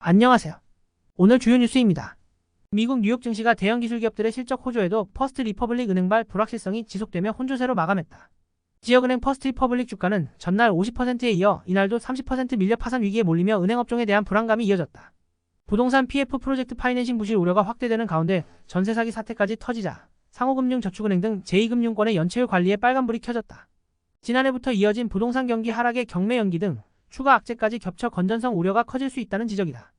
안녕하세요. 오늘 주요 뉴스입니다. 미국 뉴욕 증시가 대형 기술 기업들의 실적 호조에도 퍼스트 리퍼블릭 은행발 불확실성이 지속되며 혼조세로 마감했다. 지역은행 퍼스트 리퍼블릭 주가는 전날 50%에 이어 이날도 30% 밀려 파산 위기에 몰리며 은행업종에 대한 불안감이 이어졌다. 부동산 PF 프로젝트 파이낸싱 부실 우려가 확대되는 가운데 전세 사기 사태까지 터지자 상호금융저축은행 등 제2금융권의 연체율 관리에 빨간불이 켜졌다. 지난해부터 이어진 부동산 경기 하락의 경매 연기 등 추가 악재까지 겹쳐 건전성 우려가 커질 수 있다는 지적이다.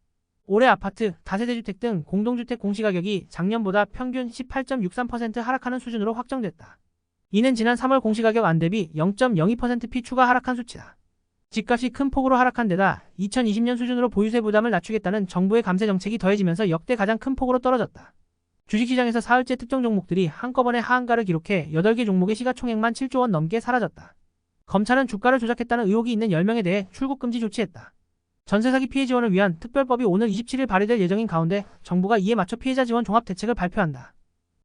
올해 아파트, 다세대주택 등 공동주택 공시가격이 작년보다 평균 18.63% 하락하는 수준으로 확정됐다. 이는 지난 3월 공시가격 안 대비 0.02%p 추가 하락한 수치다. 집값이 큰 폭으로 하락한 데다 2020년 수준으로 보유세 부담을 낮추겠다는 정부의 감세 정책이 더해지면서 역대 가장 큰 폭으로 떨어졌다. 주식시장에서 사흘째 특정 종목들이 한꺼번에 하한가를 기록해 8개 종목의 시가총액만 7조 원 넘게 사라졌다. 검찰은 주가를 조작했다는 의혹이 있는 10명에 대해 출국금지 조치했다. 전세 사기 피해 지원을 위한 특별법이 오늘 27일 발의될 예정인 가운데 정부가 이에 맞춰 피해자 지원 종합대책을 발표한다.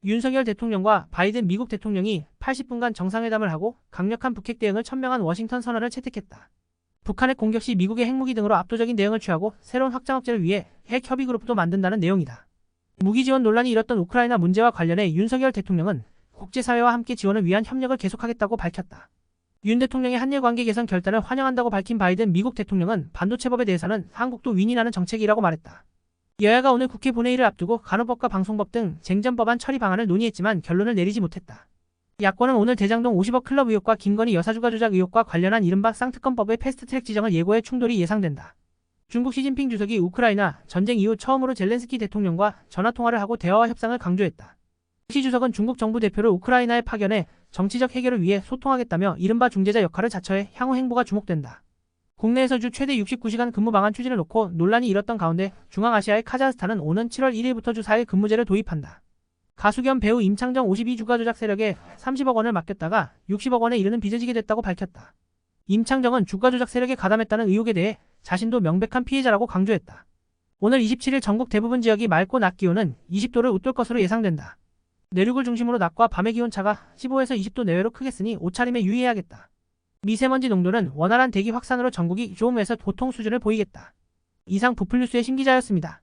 윤석열 대통령과 바이든 미국 대통령이 80분간 정상회담을 하고 강력한 북핵 대응을 천명한 워싱턴 선언을 채택했다. 북한의 공격 시 미국의 핵무기 등으로 압도적인 대응을 취하고 새로운 확장 억제를 위해 핵 협의 그룹도 만든다는 내용이다. 무기 지원 논란이 일었던 우크라이나 문제와 관련해 윤석열 대통령은 국제사회와 함께 지원을 위한 협력을 계속하겠다고 밝혔다. 윤 대통령의 한일 관계 개선 결단을 환영한다고 밝힌 바이든 미국 대통령은 반도체법에 대해서는 한국도 윈윈하는 정책이라고 말했다. 여야가 오늘 국회 본회의를 앞두고 간호법과 방송법 등 쟁점 법안 처리 방안을 논의했지만 결론을 내리지 못했다. 야권은 오늘 대장동 50억 클럽 의혹과 김건희 여사 주가 조작 의혹과 관련한 이른바 쌍특검법의 패스트트랙 지정을 예고해 충돌이 예상된다. 중국 시진핑 주석이 우크라이나 전쟁 이후 처음으로 젤렌스키 대통령과 전화통화를 하고 대화와 협상을 강조했다. 시 주석은 중국 정부 대표를 우크라이나에 파견해 정치적 해결을 위해 소통하겠다며 이른바 중재자 역할을 자처해 향후 행보가 주목된다. 국내에서 주 최대 69시간 근무 방안 추진을 놓고 논란이 일었던 가운데 중앙아시아의 카자흐스탄은 오는 7월 1일부터 주 4일 근무제를 도입한다. 가수 겸 배우 임창정 52주가 조작 세력에 30억 원을 맡겼다가 60억 원에 이르는 빚을 지게 됐다고 밝혔다. 임창정은 주가 조작 세력에 가담했다는 의혹에 대해 자신도 명백한 피해자라고 강조했다. 오늘 27일 전국 대부분 지역이 맑고 낮 기온은 20도를 웃돌 것으로 예상된다. 내륙을 중심으로 낮과 밤의 기온차가 15에서 20도 내외로 크겠으니 옷차림에 유의해야겠다. 미세먼지 농도는 원활한 대기 확산으로 전국이 좀에서 보통 수준을 보이겠다. 이상 부풀뉴스의 심기자였습니다.